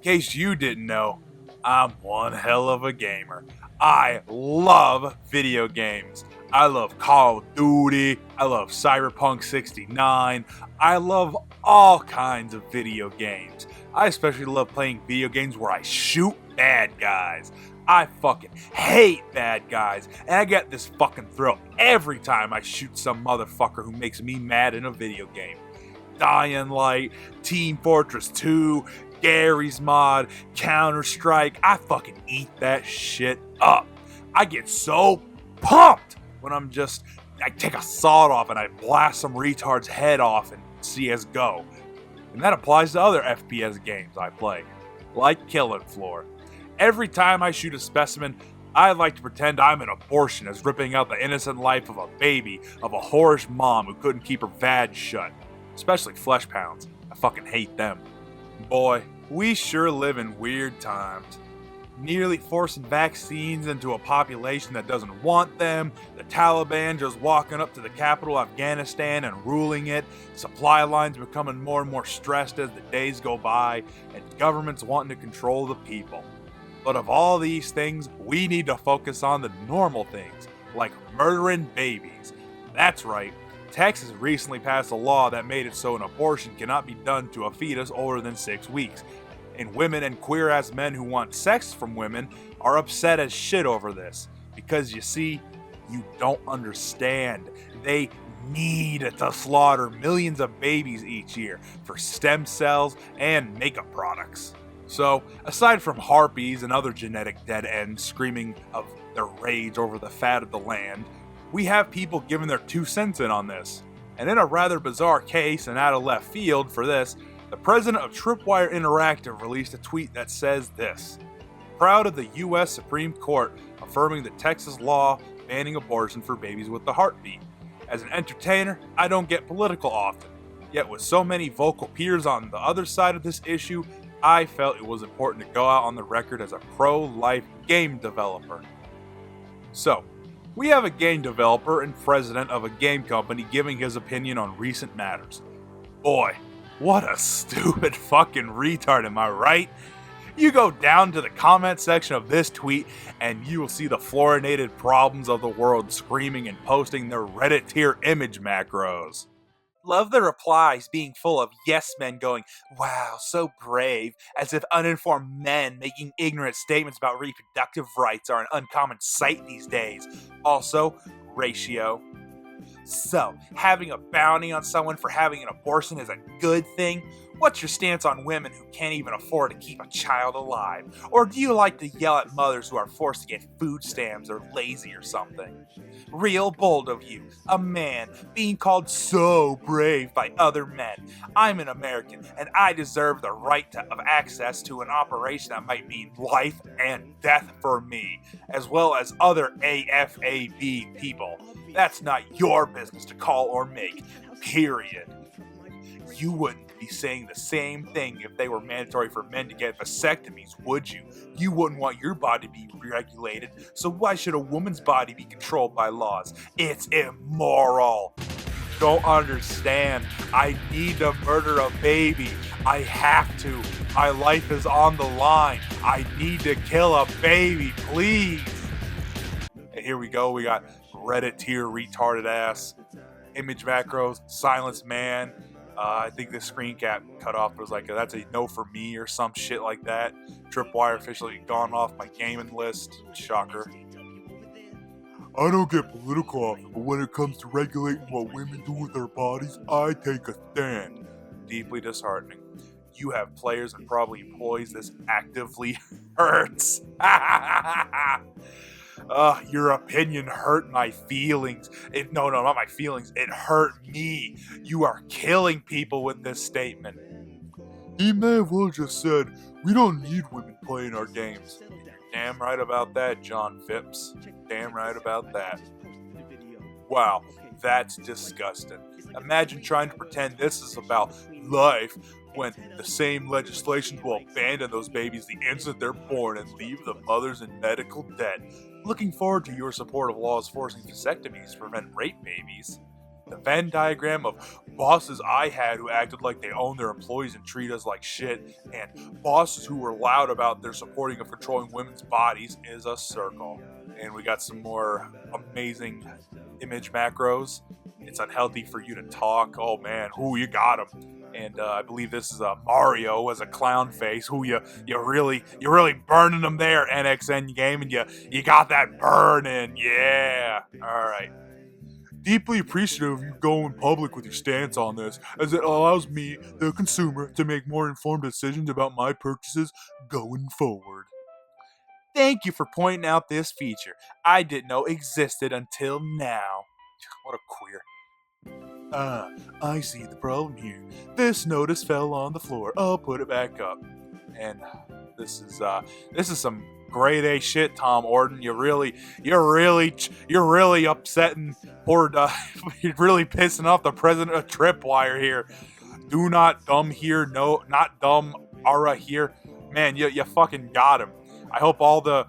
case you didn't know, I'm one hell of a gamer. I love video games. I love Call of Duty. I love Cyberpunk 69. I love all kinds of video games. I especially love playing video games where I shoot bad guys. I fucking hate bad guys, and I get this fucking thrill every time I shoot some motherfucker who makes me mad in a video game. Dying Light, Team Fortress 2, Gary's Mod, Counter-Strike, I fucking eat that shit up. I get so pumped when I take a sawed off and I blast some retard's head off in CSGO. And that applies to other FPS games I play, like Killing Floor. Every time I shoot a specimen, I like to pretend I'm an abortionist ripping out the innocent life of a baby of a whorish mom who couldn't keep her vag shut. Especially flesh pounds. I fucking hate them. Boy, we sure live in weird times. Nearly forcing vaccines into a population that doesn't want them, the Taliban just walking up to the capital, Afghanistan, and ruling it, supply lines becoming more and more stressed as the days go by, and governments wanting to control the people. But of all these things, we need to focus on the normal things, like murdering babies. That's right, Texas recently passed a law that made it so an abortion cannot be done to a fetus older than 6 weeks. And women and queer-ass men who want sex from women are upset as shit over this. Because you see, you don't understand. They need to slaughter millions of babies each year for stem cells and makeup products. So, aside from harpies and other genetic dead ends screaming of their rage over the fat of the land, we have people giving their 2 cents in on this. And in a rather bizarre case and out of left field for this, the president of Tripwire Interactive released a tweet that says this: "Proud of the US Supreme Court affirming the Texas law banning abortion for babies with the heartbeat. As an entertainer, I don't get political often. Yet with so many vocal peers on the other side of this issue, I felt it was important to go out on the record as a pro-life game developer." So, we have a game developer and president of a game company giving his opinion on recent matters. Boy, what a stupid fucking retard, am I right? You go down to the comment section of this tweet and you will see the fluorinated problems of the world screaming and posting their Reddit tier image macros. Love the replies being full of yes men going, "Wow, so brave," as if uninformed men making ignorant statements about reproductive rights are an uncommon sight these days. Also, ratio. So, having a bounty on someone for having an abortion is a good thing? What's your stance on women who can't even afford to keep a child alive? Or do you like to yell at mothers who are forced to get food stamps or lazy or something? Real bold of you, a man, being called so brave by other men. I'm an American, and I deserve the right of access to an operation that might mean life and death for me, as well as other AFAB people. That's not your business to call or make, period. You wouldn't be saying the same thing if they were mandatory for men to get vasectomies, would you? You wouldn't want your body to be regulated, so why should a woman's body be controlled by laws? It's immoral. Don't understand. I need to murder a baby. I have to. My life is on the line. I need to kill a baby, please. And here we go. We got Reddit tier retarded ass, image macros, silence man. I think this screen cap cut off was like, that's a no for me or some shit like that. Tripwire officially gone off my gaming list. Shocker. I don't get political often, but when it comes to regulating what women do with their bodies, I take a stand. Deeply disheartening. You have players and probably employees this actively hurts. Your opinion hurt my feelings. No, not my feelings. It hurt me. You are killing people with this statement. He may have well just said, we don't need women playing our games. You're damn right about that, John Phipps. Damn right about that. Wow, that's disgusting. Imagine trying to pretend this is about life when the same legislation will abandon those babies the instant they're born and leave the mothers in medical debt. Looking forward to your support of laws forcing vasectomies to prevent rape babies. the Venn diagram of bosses I had who acted like they owned their employees and treated us like shit, and bosses who were loud about their supporting of controlling women's bodies is a circle. And we got some more amazing image macros. It's unhealthy for you to talk. Oh man, who you got him? And I believe this is Mario as a clown face. Who you really burning them there, NXN game, and you got that burn in. Yeah. All right. Deeply appreciative of you going public with your stance on this, as it allows me, the consumer, to make more informed decisions about my purchases going forward. Thank you for pointing out this feature. I didn't know existed until now. What a queer. I see the problem here. This notice fell on the floor. I'll put it back up. And this is some grade A shit, Tom Orton. You're really upsetting or you're really pissing off the president of Tripwire here. Do not dumb here, no, not dumb Ara here. Man, you fucking got him. I hope all the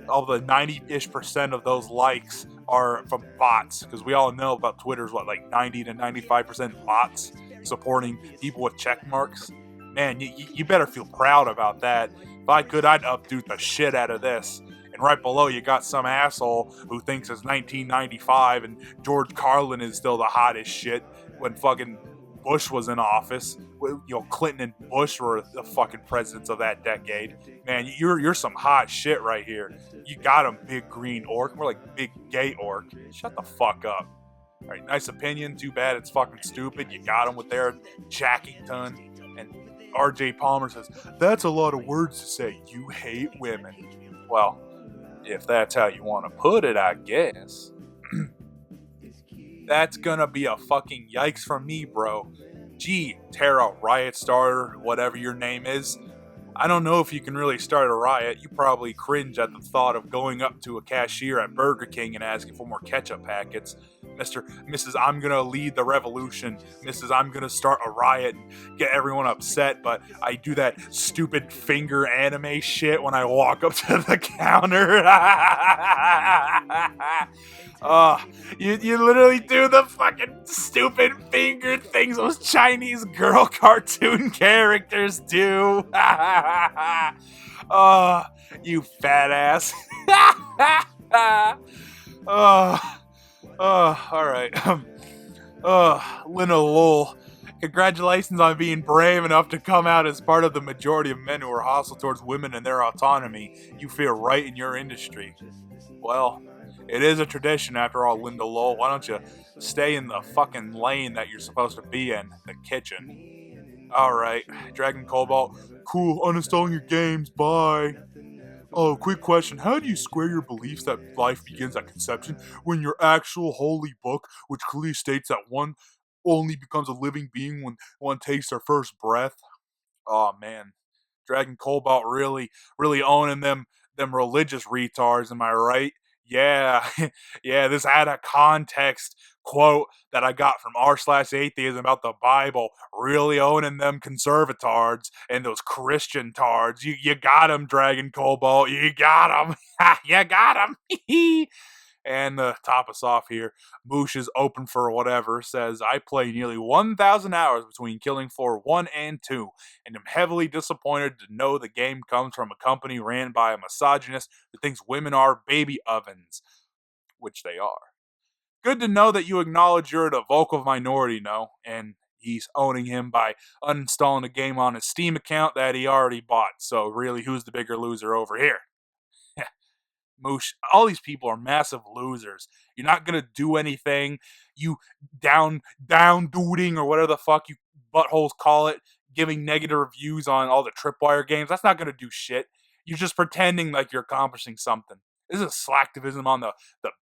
90-ish% of those likes are from bots, because we all know about Twitter's like 90 to 95% bots supporting people with check marks. Man, you better feel proud about that. If I could, I'd updo the shit out of this. And right below, you got some asshole who thinks it's 1995 and George Carlin is still the hottest shit when fucking Bush was in office. Clinton and Bush were the fucking presidents of that decade. Man, you're some hot shit right here. You got him, big green orc. More like big gay orc. Shut the fuck up. All right, nice opinion. Too bad it's fucking stupid. You got him with their Jackington. And RJ Palmer says, that's a lot of words to say. You hate women. Well, if that's how you want to put it, I guess. That's gonna be a fucking yikes from me, bro. Gee, Terra Riot Starter, whatever your name is. I don't know if you can really start a riot. You probably cringe at the thought of going up to a cashier at Burger King and asking for more ketchup packets. Mrs. I'm gonna lead the revolution. Mrs. I'm gonna start a riot and get everyone upset, but I do that stupid finger anime shit when I walk up to the counter. You literally do the fucking stupid finger things those Chinese girl cartoon characters do. You fat ass. Alright. Lina Lowell. Congratulations on being brave enough to come out as part of the majority of men who are hostile towards women and their autonomy. You feel right in your industry. Well, it is a tradition after all, Linda Lowell. Why don't you stay in the fucking lane that you're supposed to be in, the kitchen? Alright, Dragon Cobalt. Cool, uninstalling your games, bye. Oh, quick question. How do you square your beliefs that life begins at conception when your actual holy book, which clearly states that one only becomes a living being when one takes their first breath? Oh man. Dragon Cobalt really owning them religious retards, am I right? Yeah, yeah, this had a context quote that I got from r/atheism about the Bible, really owning them conservatards and those Christian tards. You got him, Dragon Cobalt, you got him. You got him. And to top us off here, Moosh is open for whatever, says, I play nearly 1,000 hours between Killing Floor 1 and 2, and am heavily disappointed to know the game comes from a company ran by a misogynist who thinks women are baby ovens, which they are. Good to know that you acknowledge you're the vocal minority, no, and he's owning him by uninstalling a game on his Steam account that he already bought, so really, who's the bigger loser over here? Moosh, all these people are massive losers. You're not gonna do anything. You down duding or whatever the fuck you buttholes call it, giving negative reviews on all the Tripwire games. That's not gonna do shit. You're just pretending like you're accomplishing something. This is slacktivism on the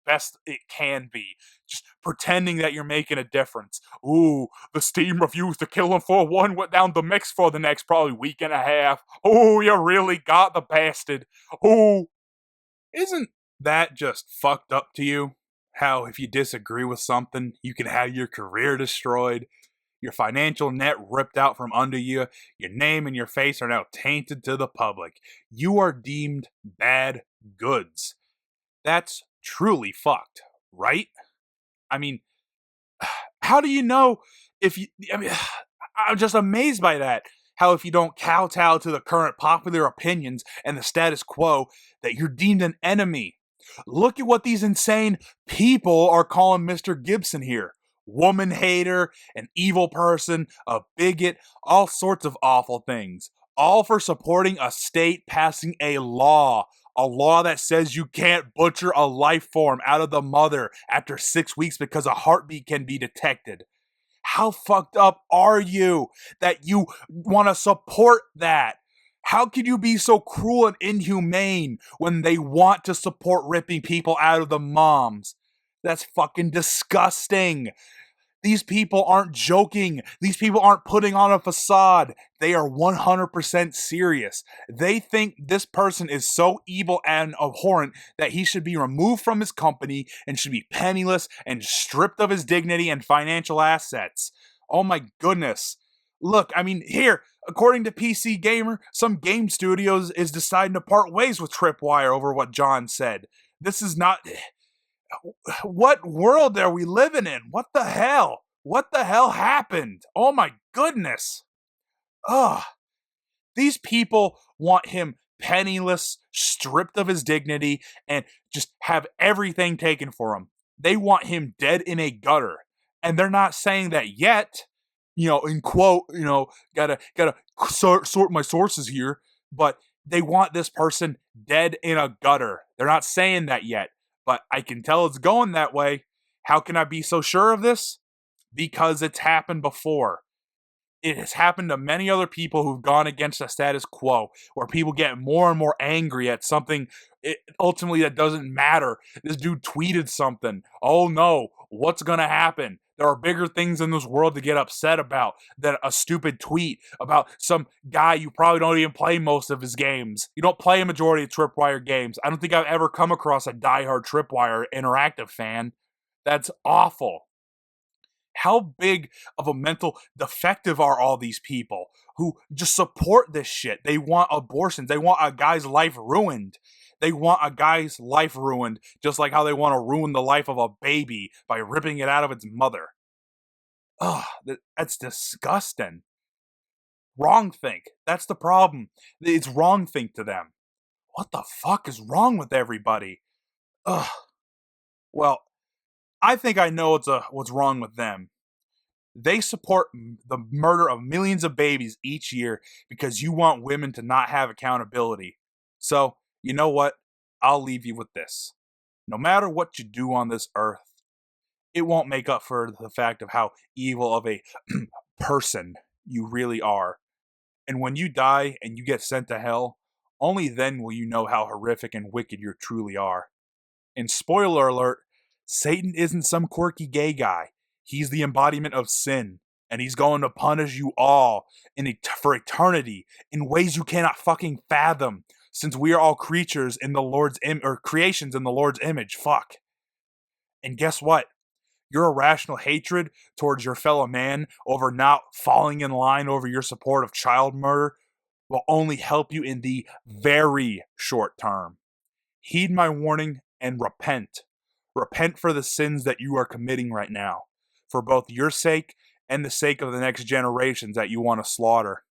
best it can be. Just pretending that you're making a difference. Ooh, the Steam reviews to Kill 'Em for 1 went down the mix for the next probably week and a half. Ooh, you really got the bastard. Ooh. Isn't that just fucked up to you? How if you disagree with something, you can have your career destroyed, your financial net ripped out from under you, your name and your face are now tainted to the public. You are deemed bad goods. That's truly fucked, right? I mean, How do you know if you, I mean, I'm just amazed by that. How if you don't kowtow to the current popular opinions and the status quo, that you're deemed an enemy. Look at what these insane people are calling Mr. Gibson here. Woman hater, an evil person, a bigot, all sorts of awful things. All for supporting a state passing a law that says you can't butcher a life form out of the mother after 6 weeks because a heartbeat can be detected. How fucked up are you that you want to support that? How can you be so cruel and inhumane when they want to support ripping people out of the moms? That's fucking disgusting. These people aren't joking. These people aren't putting on a facade. They are 100% serious. They think this person is so evil and abhorrent that he should be removed from his company and should be penniless and stripped of his dignity and financial assets. Oh my goodness. Look, I mean, here, according to PC Gamer, some game studios is deciding to part ways with Tripwire over what John said. This is not. What world are we living in? What the hell? What the hell happened? Oh my goodness. Ugh. These people want him penniless, stripped of his dignity, and just have everything taken for him. They want him dead in a gutter. And they're not saying that yet. In quote, gotta sort my sources here, but they want this person dead in a gutter. They're not saying that yet, but I can tell it's going that way. How can I be so sure of this? Because it's happened before. It has happened to many other people who've gone against the status quo, where people get more and more angry at something ultimately that doesn't matter. This dude tweeted something. Oh no, what's gonna happen? There are bigger things in this world to get upset about than a stupid tweet about some guy you probably don't even play most of his games. You don't play a majority of Tripwire games. I don't think I've ever come across a diehard Tripwire interactive fan. That's awful. How big of a mental defective are all these people who just support this shit? They want abortions. They want a guy's life ruined. They want a guy's life ruined just like how they want to ruin the life of a baby by ripping it out of its mother. Ugh, that's disgusting. Wrong think. That's the problem. It's wrong think to them. What the fuck is wrong with everybody? Ugh. Well, I think I know what's wrong with them. They support the murder of millions of babies each year because you want women to not have accountability. So, you know what? I'll leave you with this. No matter what you do on this earth, it won't make up for the fact of how evil of a person you really are. And when you die and you get sent to hell, only then will you know how horrific and wicked you truly are. And spoiler alert, Satan isn't some quirky gay guy. He's the embodiment of sin, and he's going to punish you all for eternity in ways you cannot fucking fathom, since we are all creatures in the Lord's creations in the Lord's image. Fuck. And guess what? Your irrational hatred towards your fellow man over not falling in line over your support of child murder will only help you in the very short term. Heed my warning and repent. Repent for the sins that you are committing right now, for both your sake and the sake of the next generations that you want to slaughter.